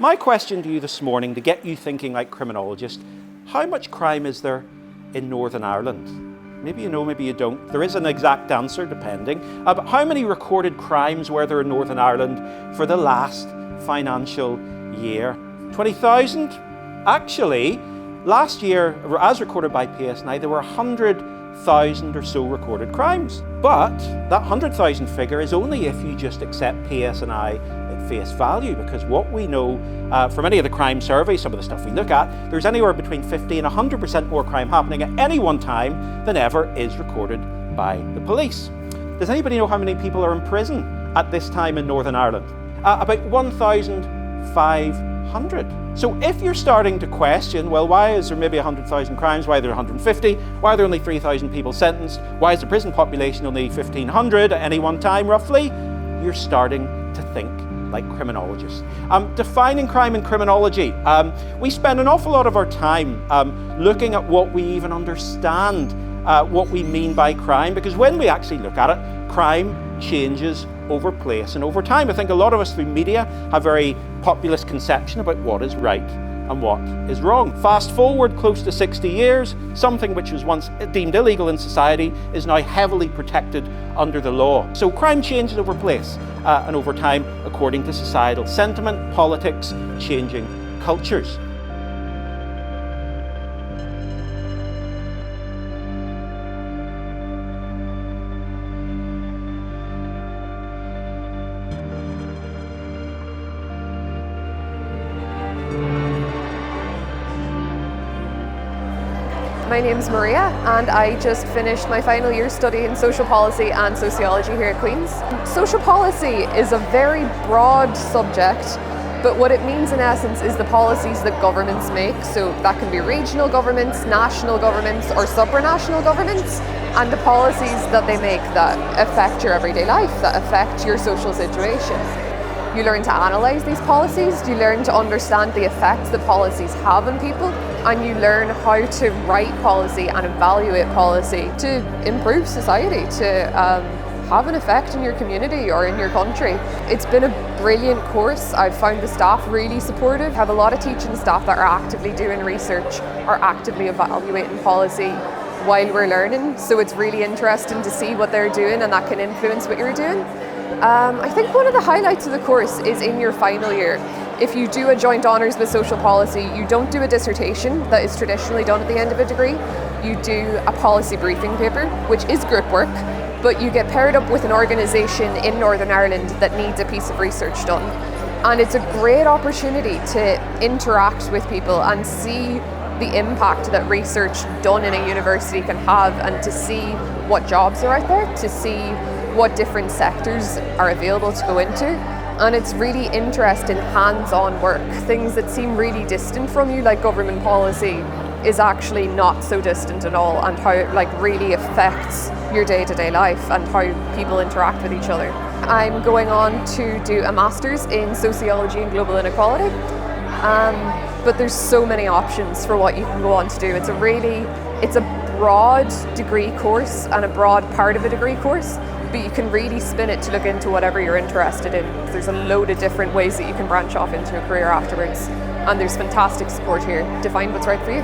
My question to you this morning, to get you thinking like criminologists, how much crime is there in Northern Ireland? Maybe you know, maybe you don't. There is an exact answer, depending. But how many recorded crimes were there in Northern Ireland for the last financial year? 20,000? Actually, last year, as recorded by PSNI, there were 100,000 or so recorded crimes. But that 100,000 figure is only if you just accept PSNI at face value, because what we know from any of the crime surveys, some of the stuff we look at, there's anywhere between 50 and 100% more crime happening at any one time than ever is recorded by the police. Does anybody know how many people are in prison at this time in Northern Ireland? About 1,500. So if you're starting to question, well, why is there maybe 100,000 crimes? Why are there 150? Why are there only 3,000 people sentenced? Why is the prison population only 1,500 at any one time, roughly? You're starting to think like criminologists. Defining crime in criminology. We spend an awful lot of our time looking at what we even understand, what we mean by crime, because when we actually look at it, crime changes over place and over time. I think a lot of us through media have very populist conception about what is right and what is wrong. Fast forward close to 60 years, something which was once deemed illegal in society is now heavily protected under the law. So crime changes over place and over time according to societal sentiment, politics, changing cultures. My name's Maria and I just finished my final year studying social policy and sociology here at Queen's. Social policy is a very broad subject, but what it means in essence is the policies that governments make. So that can be regional governments, national governments or supranational governments, and the policies that they make that affect your everyday life, that affect your social situation. You learn to analyse these policies, you learn to understand the effects that policies have on people, and you learn how to write policy and evaluate policy to improve society, to have an effect in your community or in your country. It's been a brilliant course. I've found the staff really supportive. I have a lot of teaching staff that are actively doing research, are actively evaluating policy while we're learning, so it's really interesting to see what they're doing and that can influence what you're doing. I think one of the highlights of the course is in your final year. If you do a joint honours with social policy, you don't do a dissertation that is traditionally done at the end of a degree. You do a policy briefing paper, which is group work, but you get paired up with an organisation in Northern Ireland that needs a piece of research done. And it's a great opportunity to interact with people and see the impact that research done in a university can have, and to see what jobs are out there, to see what different sectors are available to go into. And it's really interesting hands-on work. Things that seem really distant from you, like government policy, is actually not so distant at all, and how it really affects your day-to-day life and how people interact with each other. I'm going on to do a master's in sociology and global inequality. But there's so many options for what you can go on to do. It's a broad degree course and a broad part of a degree course, but you can really spin it to look into whatever you're interested in. There's a load of different ways that you can branch off into a career afterwards, and there's fantastic support here to find what's right for you.